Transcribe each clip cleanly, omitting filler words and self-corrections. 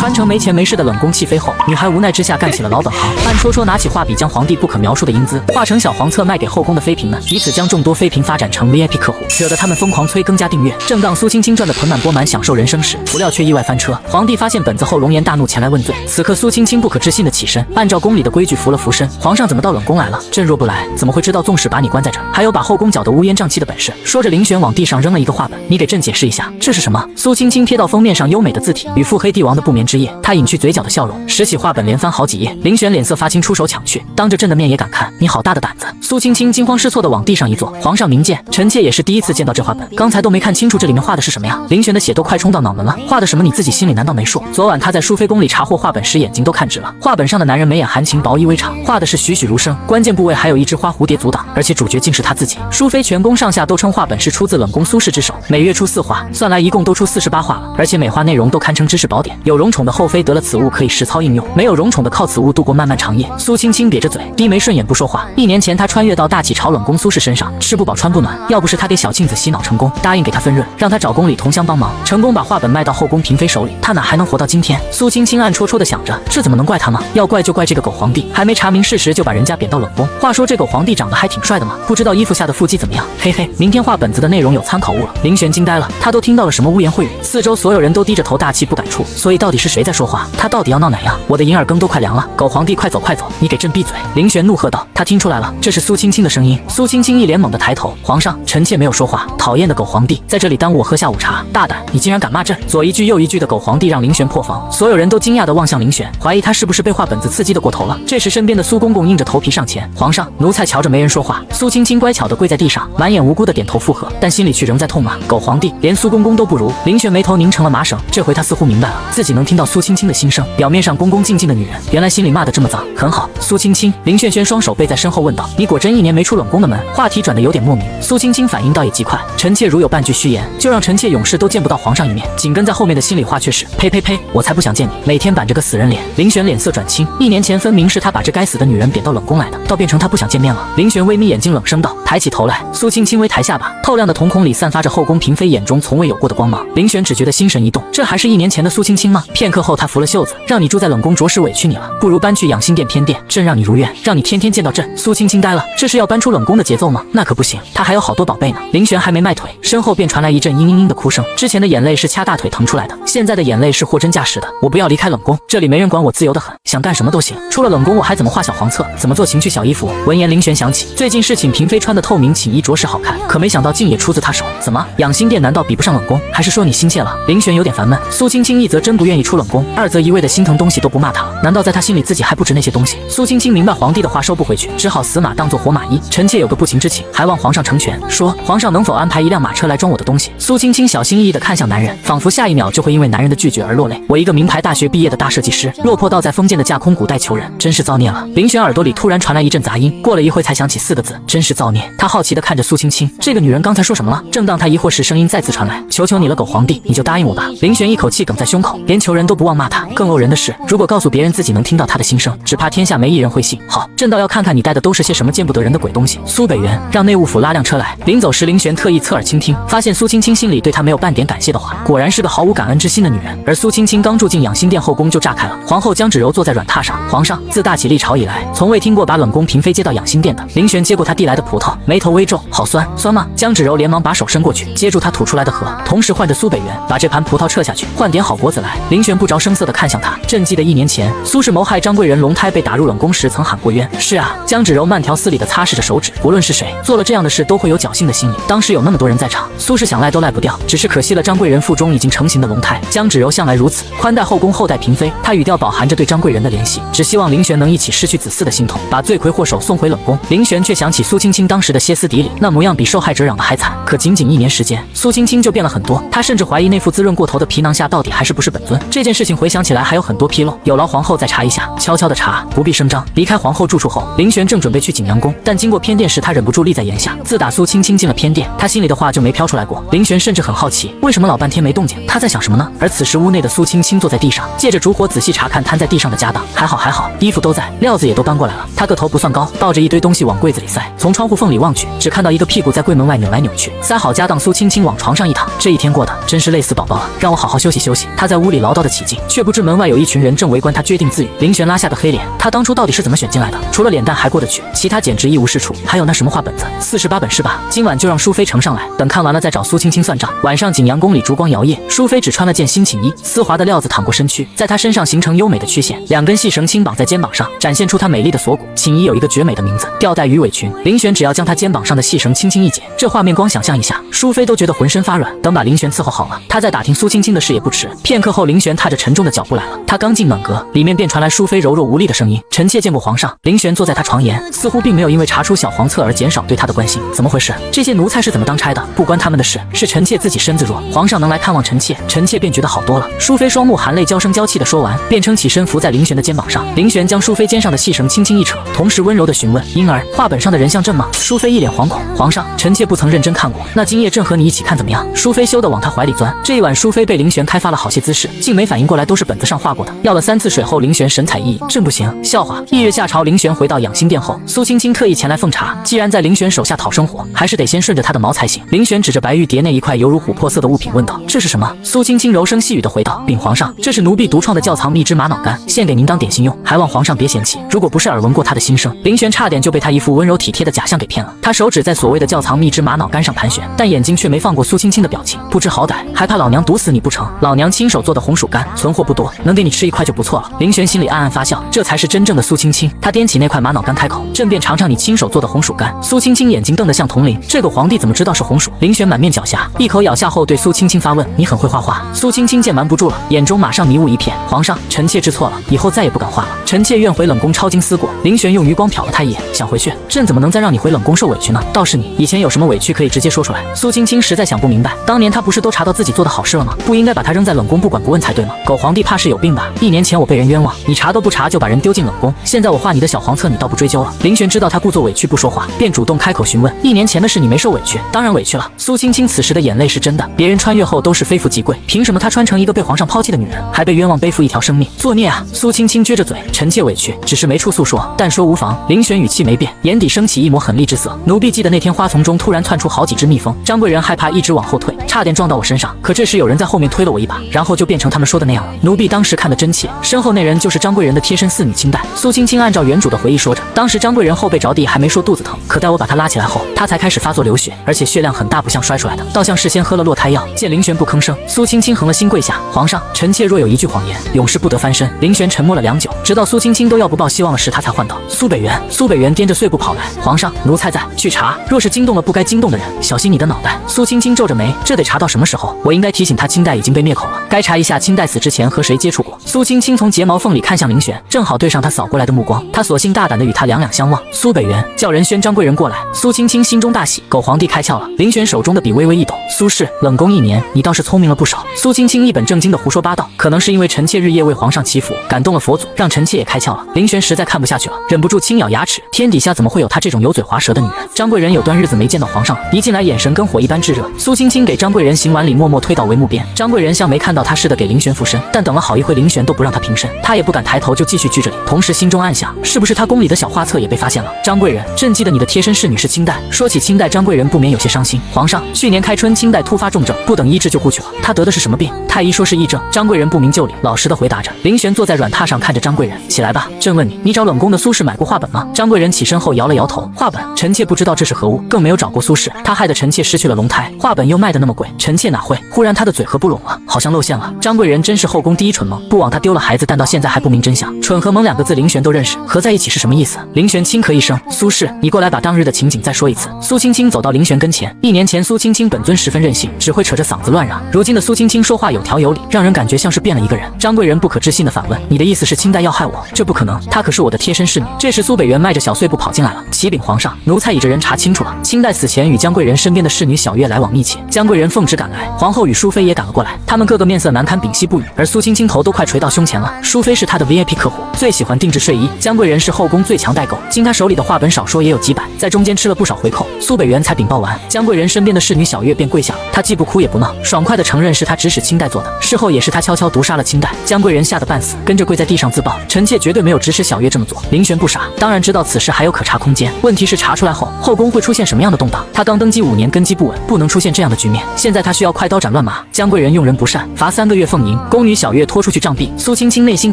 穿成没钱没势的冷宫弃妃后，女孩无奈之下干起了老本行，暗戳戳拿起画笔，将皇帝不可描述的英姿画成小黄册卖给后宫的妃嫔们，以此将众多妃嫔发展成 VIP 客户，惹得他们疯狂催更加订阅。正当苏青青赚得盆满钵满享受人生时，不料却意外翻车。皇帝发现本子后，龙颜大怒前来问罪。此刻苏青青不可置信的起身，按照宫里的规矩扶了扶身。皇上怎么到冷宫来了？朕若不来，怎么会知道纵使把你关在这，还有把后宫搅得乌烟瘴气的本事？说着，林璇往地上扔了一个画本，你给朕解释一下，这是什么？苏青青瞥到封面上优美的字体与腹黑帝王的不眠之夜，她隐去嘴角的笑容，拾起画本连翻好几页。林璇脸色发青，出手抢去，当着朕的面也敢看，你好大的胆子！苏青青惊慌失措的往地上一坐，皇上明鉴，臣妾也是第一次见到这画本，刚才都没看清楚这里面画的是什么呀？林璇的血都快冲到脑门了，画的什么你自己心里难道没数？昨晚他在淑妃宫里查获画本时，眼睛都看直了。画本上的男人眉眼含情，薄衣微长，画的是栩栩如生，关键部位还有一只花蝴蝶阻挡，而且主角竟是他自己。淑妃全宫上下都称画本是出自冷宫苏轼之手，每月出4画，算来一共都出48画了，而且每画内容都堪称知识宝典。有荣宠的后妃得了此物可以实操应用，没有荣宠的靠此物度过漫漫长夜。苏青青瘪着嘴，低眉顺眼不说话。1年前他穿越到大启朝冷宫苏轼身上，吃不饱穿不暖，要不是他给小庆子洗脑成功，答应给他分润，让他找宫里同乡帮忙，成功把画本卖到后宫嫔妃手里，他哪还能活到今天？苏青青暗戳戳的想着，这怎么能怪他呢？要怪就怪这个狗皇帝，还没查明事实就把人家贬到冷宫。话说这狗皇帝长得还挺帅的嘛，不知道衣服下的腹肌怎么样？嘿嘿，明天画本子的内容有参考物了。林璇惊呆了，他都听到了什么污言秽语，四周所有人都低着头大气不敢出，所以到底是谁在说话？他到底要闹哪样？我的银耳羹都快凉了，狗皇帝快走快走，你给朕闭嘴！林璇怒喝道。他听出来了，这是苏青青的声音。苏青青一脸猛地抬头，皇上，臣妾没有说话，讨厌的狗皇帝在这里耽误我喝下午茶，大胆，你竟然敢骂朕！左一句右一句的狗皇帝让林璇破防，所有人都惊讶地望向林璇，怀疑他是不是被画本子刺激的过头了。这时身边的苏公公硬着头皮上前，皇上，奴才瞧着没人说话。苏青青乖巧地跪在地上，满眼无辜地点头附和，但心里却仍在痛骂狗皇帝，连苏公公都不如。林璇眉头拧成了麻绳，这回他似乎明白了，自己能听到苏青青的心声，表面上恭恭敬敬的女人，原来心里骂得这么脏。很好，苏青青。林萱萱双手背在身后问道，你果真1年没出冷宫的门？话题转得有点莫名。苏青青反应倒也极快，臣妾如有半句虚言，就让臣妾永世都见不到皇上一面。紧跟在后面的心里话却是，呸呸呸，我才不想见你，每天板着个死人脸。林璇脸色转青，1年前分明是他把这该死的女人贬到冷宫来的，倒变成他不想见面了。林璇微眯眼睛冷声道，抬起头来。苏青青微抬下巴，透亮的瞳孔里散发着后宫嫔妃眼中从未有过的光芒。林璇只觉得心神一动，这还是1年前的苏青青吗？片刻后他扶了袖子，让你住在冷宫着实委屈你了，不如搬去养心殿偏殿，朕让你如愿，让你天天见到朕。苏青青呆了，这是要搬出冷宫的节奏吗？那可不行，他还有好多宝贝呢。林璇还没迈腿，身后便传来一阵嘤嘤嘤的哭声，之前的眼泪是掐大腿疼出来的，现在的眼泪是货真价实的。我不要离开冷宫，这里没人管我，自由得很，想干什么都行。出了冷宫我还怎么画小黄册，怎么做情趣小衣服？闻言林璇想起最近是请嫔妃穿的透明寝衣着实好看，可没想到竟也出自他手。怎么养心殿难道比不上冷宫？还是说你心切了？林璇有点烦闷。苏青青一则真不愿意出冷宫，二则一味的心疼东西都不骂他了，难道在他心里自己还不值那些东西？苏青青明白皇帝的话收不回去，只好死马当做活马医。臣妾有个不情之请，还望皇上成全。说皇上能否安排1辆马车来装我的东西？苏青青小心翼翼地看向男人，仿佛下一秒就会因为男人的拒绝而落泪。我一个名牌大学毕业的大设计师，落魄到在封建的架空古代求人，真是造孽了。林璇耳朵里突然传来一阵杂音，过了一会才想起4个字，真是造孽。他好奇地看着苏青青，这个女人刚才说什么了？正当他疑惑时，声音再次传来，求求你了狗皇帝，你就答应我吧。林璇一口气哽在胸口，连求人都不忘骂他。更怄人的是，如果告诉别人自己能听到他的心声，只怕天下没一人会信。好，朕倒要看看你带的都是些什么见不得人的鬼东西。苏北园，让内务府拉辆车来。临走时，林璇特意侧耳倾听，发现苏青青心里对他没有半点感谢的话，果然是个毫无感恩之心的女人。而苏青青刚住进养心殿后宫就炸开了，皇后江芷柔坐在软榻上，皇上，自大起历朝以来，从未听过把冷宫嫔妃接到养心殿的。林璇接过他递来的葡萄，眉头微皱，好酸，酸吗？江芷柔连忙把手伸过去，接住他吐出来的核，同时唤着苏北园把这盘葡萄撤下去，换点好果子来。林璇不着声色地看向他，朕记得1年前苏氏谋害张贵人龙胎被打入冷宫时曾喊过冤。是啊，江芷柔慢条斯理地擦拭着手指，无论是谁做了这样的事都会有侥幸的心理，当时有那么多人在场，苏氏想赖都赖不掉，只是可惜了张贵人腹中已经成型的龙胎。江芷柔向来如此，宽待后宫后代嫔妃，她语调饱含着对张贵人的怜惜，只希望林璇能一起失去子嗣的心痛，把罪魁祸首送回冷宫。林璇却想起苏青青当时的歇斯底里，那模样比受害者嚷得还惨。可仅仅1年时间，苏青青就变了很多，她甚至怀疑那副滋润过头的皮囊下到底还是不是本尊。这件事情回想起来还有很多纰漏，有劳皇后再查一下。悄悄的查，不必声张。离开皇后住处后，林璇正准备去景阳宫，但经过偏殿时，他忍不住立在檐下。自打苏青青进了偏殿，他心里的话就没飘出来过。林璇甚至很好奇，为什么老半天没动静，他在想什么呢？而此时屋内的苏青青坐在地上，借着烛火仔细查看摊在地上的家当。还好，衣服都在，料子也都搬过来了。他个头不算高，抱着一堆东西往柜子里塞，从窗户缝里望去，只看到一个屁股在柜门外扭来扭去。塞好家当，苏青青往床上一躺，这一天过得真是累死宝宝了，让我好好休息休息。他在屋里唠叨的起劲，却不知知门外有一群人正围观他决定自语。林璇拉下的黑脸，他当初到底是怎么选进来的？除了脸蛋还过得去，其他简直一无是处。还有那什么画本子，48本是吧？今晚就让淑妃呈上来，等看完了再找苏青青算账。晚上景阳宫里烛光摇曳，淑妃只穿了件新寝衣，丝滑的料子淌过身躯，在她身上形成优美的曲线，2根细绳轻绑在肩膀上，展现出她美丽的锁骨。寝衣有一个绝美的名字，吊带鱼尾裙。林璇只要将她肩膀上的细绳轻轻一解，这画面光想象一下，淑妃都觉得浑身发软。等把林璇伺候好了，她再打听苏青青的事也不迟。片刻后，林璇踏着沉重的脚步来了。他刚进暖阁，里面便传来淑妃柔弱无力的声音：“臣妾见过皇上。”林璇坐在他床沿，似乎并没有因为查出小黄册而减少对他的关心。怎么回事？这些奴才是怎么当差的？不关他们的事，是臣妾自己身子弱，皇上能来看望臣妾，臣妾便觉得好多了。淑妃双目含泪，娇声娇气地说完，便撑起身伏在林璇的肩膀上。林璇将淑妃肩上的细绳轻轻一扯，同时温柔地询问：“婴儿，画本上的人像朕吗？”淑妃一脸惶恐：“皇上，臣妾不曾认真看过。那今夜朕和你一起看怎么样？”淑妃羞得往他怀里钻。这一晚，淑妃被林璇开发了好些姿势，竟没反应过来都是本子上画过的。要了3次水后，林璇神采奕奕：“朕不行。”笑话。1月下朝，林璇回到养心殿后，苏青青特意前来奉茶。既然在林璇手下讨生活，还是得先顺着他的毛才行。林璇指着白玉碟内一块犹如琥珀色的物品问道：“这是什么？”苏青青柔声细语地回道：“禀皇上，这是奴婢独创的窖藏蜜汁玛瑙干，献给您当点心用，还望皇上别嫌弃。”如果不是耳闻过他的心声，林璇差点就被他一副温柔体贴的假象给骗了。他手指在所谓的窖藏蜜汁玛瑙干上盘旋，但眼睛却没放过苏青青的表情，不知好歹，还怕老娘毒死你不成？老娘亲手做的红薯干，存货不多，能给你吃1块就不错了。林璇心里暗暗发笑，这才是真正的苏青青。他掂起那块玛瑙干开口：“朕便尝尝你亲手做的红薯干。”苏青青眼睛瞪得像铜铃，这个皇帝怎么知道是红薯？林璇满面狡黠，一口咬下后对苏青青发问：“你很会画画？”苏青青见瞒不住了，眼中马上迷雾一片：“皇上，臣妾知错了，以后再也不敢画了。臣妾愿回冷宫抄经思过。”林璇用余光瞟了他一眼，想回去，朕怎么能再让你回冷宫受委屈呢？倒是你，以前有什么委屈可以直接说出来。苏青青实在想不明白，当年他不是都查到自己做的好事了吗？不应该把他扔在冷宫不管不问才对吗？狗皇帝怕是有病吧？1年前我被人冤枉，你查都不查就把人丢进冷宫，现在我画你的小黄册，你倒不追究了。林璇知道他故作委屈不说话，便主动开口询问：“1年前的事你没受委屈？”“当然委屈了。”苏青青此时的眼泪是真的，别人穿越后都是非富即贵，凭什么她穿成一个被皇上抛弃的女人，还被冤枉背负一条生命？作孽啊！苏青青撅着嘴：“臣妾委屈，只是没处诉说，但说无妨。”林璇语气没变，眼底升起一抹狠厉之色。奴婢记得那天花丛中突然窜出好几只蜜蜂，张贵人害怕一直往后退，差点撞到我身上，可这时有人在后面推了我一把，然后就变成他们说的那样了。奴婢当时看得真切，身后那人就是张贵人的贴身侍女清代。苏青青按照原主的回忆说着，当时张贵人后背着地，还没说肚子疼，可待我把她拉起来后，她才开始发作流血，而且血量很大，不像摔出来的，倒像事先喝了落胎药。见林璇不吭声，苏青青横了心跪下：“皇上，臣妾若有一句谎言，永世不得翻身。”林璇沉默了良久，直到苏青青都要不抱希望了时，他才唤道：“苏北元。”苏北元掂着碎布跑来：“皇上，奴才在，去查。若是惊动了不该惊动的人，小心你的脑袋。”苏青青皱着眉：“这得查到什么时候？我应该提醒他，清代已经被灭口了，该查一下清代死之前和谁接触过。”苏青青从睫毛缝里看向林璇，正好对上他扫过来的目光，他索性大胆地与他两两相望。苏北元，叫人宣张贵人过来。苏青青心中大喜，狗皇帝开窍了。林璇手中的笔微微一抖：“苏氏，冷宫1年，你倒是聪明了不少。”苏青青一本正经的胡说八道，可能是因为臣妾日夜为皇上祈福，感动了佛祖，让臣妾也开窍了。林璇实在看不下去了，忍不住轻咬牙齿，天底下怎么会有她这种油嘴滑舌的女人？张贵人有段日子没见到皇上了，一进来眼神跟火一般炙热。苏青青给张贵人行完礼，默默推到帷幕边。张贵人像没看到他似的给林璇俯身，但等了好一会，林璇都不让他平身，他也不敢抬头，就继续拘着礼，同时心中暗想，是不是他宫里的小画册也被发现了？张贵人，朕记得你的贴身侍女是清代。说起清代，张贵人不免有些伤心。皇上，去年开春清代突发重症，不等医治就故去了。他得的是什么病？太医说是癔症。张贵人不明就里，老实的回答着。林璇坐在软榻上看着张贵人：“起来吧，朕问你，你找冷宫的苏氏买过画本吗？”张贵人起身后摇了摇头：“画本，臣妾不知道这是何物，更没有找过苏氏，他害得臣妾失去了龙胎，画本又卖得那么贵，臣妾哪会？”忽然他的嘴合不拢了，好像露馅了。张贵人真是后宫第一蠢萌，不枉他丢了孩子，但到现在还不明真相。蠢和萌2个字林璇都认识，合在一起是什么意思？林璇轻咳一声：“苏氏，你过来把当日的情景再说一次。”苏青青走到林璇跟前，1年前苏青青本尊十分任性，只会扯着嗓子乱嚷，如今的苏青青说话有条有理，让人感觉像是变了一个人。张贵人不可置信的反问：“你的意思是清代要害我？这不可能，她可是我的贴身侍女。”这时苏北元迈着小碎步跑进来了：“启禀皇上，奴才已着人查清楚了，清代死前与江贵人身边的侍女小月来往密切，江贵人奉旨赶来，皇后与淑妃也赶了过来，他们个个面色难堪，屏息不语，而苏青青头都快垂到胸前了。淑妃是她的 VIP 客户，最喜欢定制睡衣，江贵人是后宫最强代购，经她手里的画本少说也有几百，在中间吃了不少回扣。”苏北元才禀报完，江贵人身边的侍女小月便跪下了，她既不哭也不闹，爽快地承认是她指使清代做的，事后也是她悄悄毒杀了清代。江贵人吓得半死，跟着跪在地上自爆：“臣妾绝对没有指使小月这么做。”林璇不傻，当然知道此事还有可查空间，问题是查出来后，后宫会出现什么样的动荡？他刚登基5年，根基不稳，不能出现这样的局面。现在他需要快刀斩乱麻。江贵人用人不善，罚3个月俸银。宫女小月拖出去杖毙。苏青青内心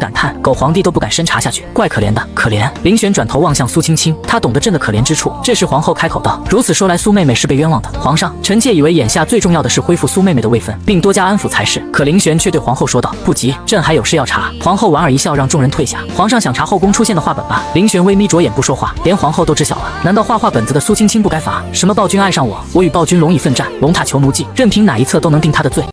感叹，狗皇帝都不敢深查下去，怪可怜的，可怜。林玄转头望向苏青青，他懂得朕的可怜之处。这时皇后开口道：如此说来，苏妹妹是被冤枉的。皇上，臣妾以为眼下最重要的是恢复苏妹妹的位分，并多加安抚才是。可林玄却对皇后说道：不急，朕还有事要查。皇后莞尔一笑，让众人退下。皇上想查后宫出现的画本吧？林玄微眯着眼不说话，连皇后都知晓了。难道画本子的苏青青不该罚？什么暴君爱上我，我与暴君龙以奋战，龙塔求奴记，任凭哪一侧都能定他的罪。